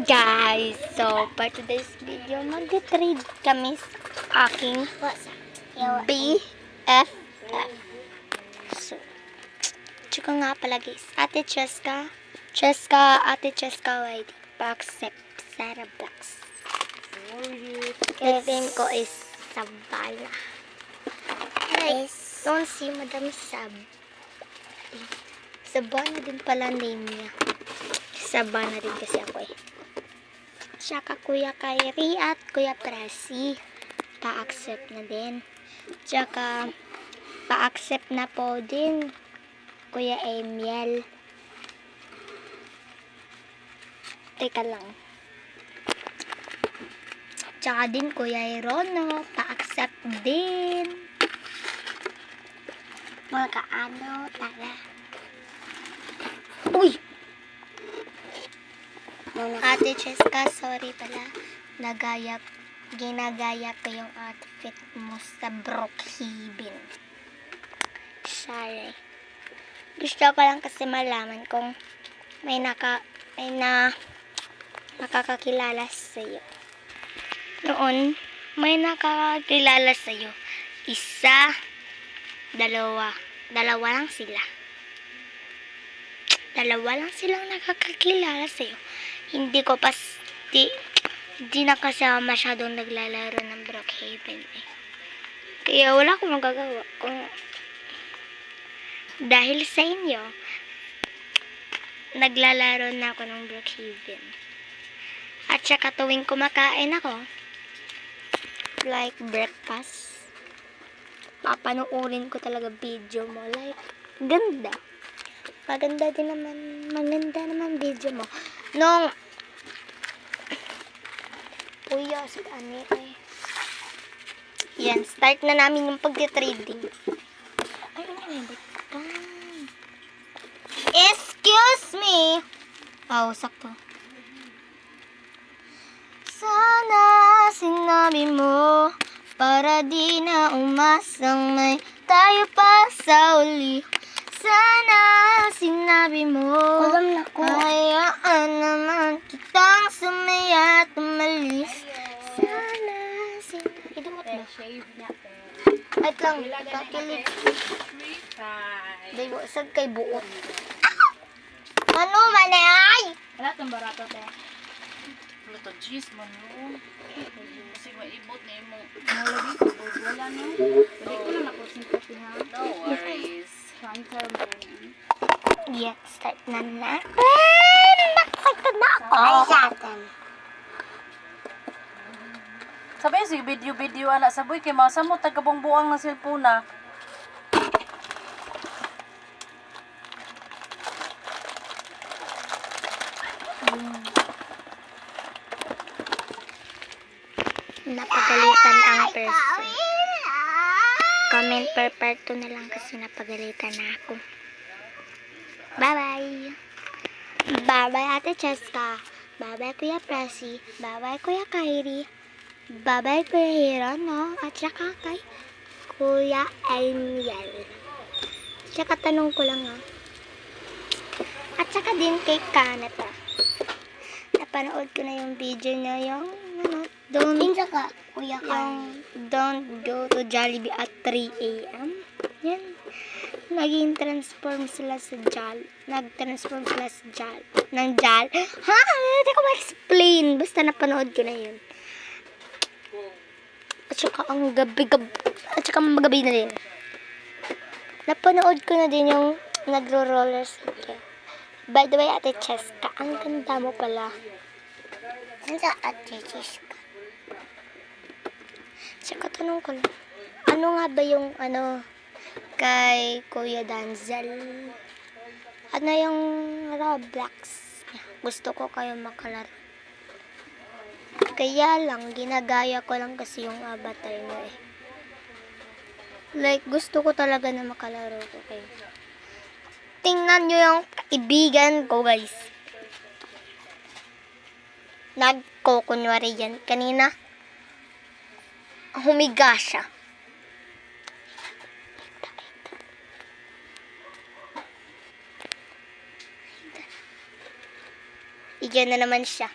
guys! So, for today's video, mag-trade kami sa aking BFF. So, tsaka nga pala guys, Ate Cheska, Ate Cheska, wait, pa-accept Sarah Blacks. Nickname ko is Sabala. Like, don't see Madam Sab. Sabana din pala name niya. Sabana din kasi ako eh. Tsaka Kuya Kyrie at Kuya Presi. Pa-accept na din. Tsaka pa-accept na po din Kuya Emil. Teka lang. Tsaka din Kuya Irono. Pa-accept din. Mga kaano, tara. Uy! Ate Cheska, sorry pala. Ginagaya ko yung outfit mo sa Brookhaven. Sorry. Gusto ko lang kasi malaman kung may nakakakilala sa'yo. Noon, may nakakakilala sa'yo. Isa, dalawa lang sila. Dalawa lang silang nakakakilala sa'yo. Hindi na kasi ako masyadong naglalaro ng Brookhaven eh. Kaya wala akong magagawa kung dahil sa inyo naglalaro na ako ng Brookhaven. At saka tuwing kumakain ako like breakfast, papanoorin ko talaga video mo like ganda. Maganda naman video mo. Nung Puya, si Ani eh. Yan, start na namin yung pagti-trading. Ay, excuse me! Oh, sakto. Sana sinabi mo para di na umasang may tayo pa sa uli. Sana sinabi mo hayaan naman kitang sumaya at umalis. Sana sinabi mo at lang kakilig dayo sag kay buot. Ano man ay Wala itong barato te. Wala ito cheese man no. Kasi maibot na yung malabi ko. Wala no. Wala ko lang ako simpati ha. No worries. Transfer mo yan. yeah, start na excited na ako. Ay satin Sabi si video anak sa boy kay masa mo tagabong-buang ng cellphone na. Napagalitan ang person. Comment per part 2 na lang kasi napagalitan na ako. Bye-bye. Bye-bye Ate Cheska. Bye-bye Kuya Presi. Bye-bye Kuya Kyrie. Bye-bye Kuya Hirono. At saka kay Kuya Emil. Tsaka tanong ko lang At saka din kay Kanata. Napanood ko na yung video niya yung don't go to Jollibee at 3 a.m. Yan. Nag-transform sila sa Jal. Ng Jal. Ha? Hindi ko ma-explain. Basta napanood ko na yun. At saka magabi na din. Napanood ko na din yung nagro-roller skate. By the way, Ate Cheska, ang ganda mo pala. Ano sa Ate Cheska? Tsaka tanong ko lang, ano nga ba yung kay Kuya Danzel? Ano yung Roblox? Gusto ko kayo makalaro. Kaya lang, ginagaya ko lang kasi yung avatar mo eh. Like, gusto ko talaga na makalaro ko kayo. Tingnan nyo yung kaibigan ko guys. Nagkukunwari yan. Kanina, humiga siya. Bigyan na naman siya.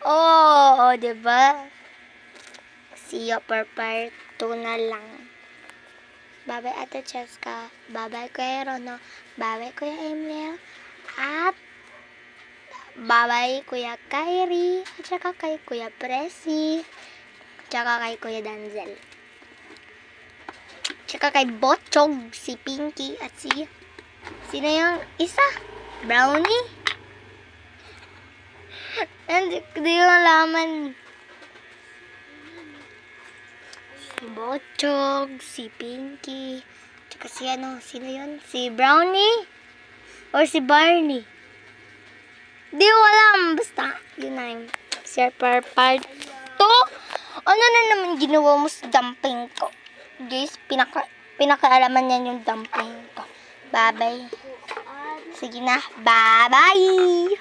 Oh, diba? See you per part 2 na lang. Bye-bye, Ate Cheska. Bye-bye, Kuya Rono. Bye-bye, Kuya Emil. At bye-bye, Kuya Kyrie. At saka kay Kuya Presi. At saka kay Kuya Danzel. At saka kay Botchog, si Pinky, at si... Sino yung isa? Brownie? Hindi ko malaman. Si Botchog, si Pinky, tsaka si ano, sino yun? Si Brownie? Or si Barney? Di ko alam. Basta, yun na yun. Share per part 2. Ano na naman ginawa mo sa dumpling ko? Guys, pinakaalaman niya yung dumpling ko. Bye-bye. Sige na. Bye-bye!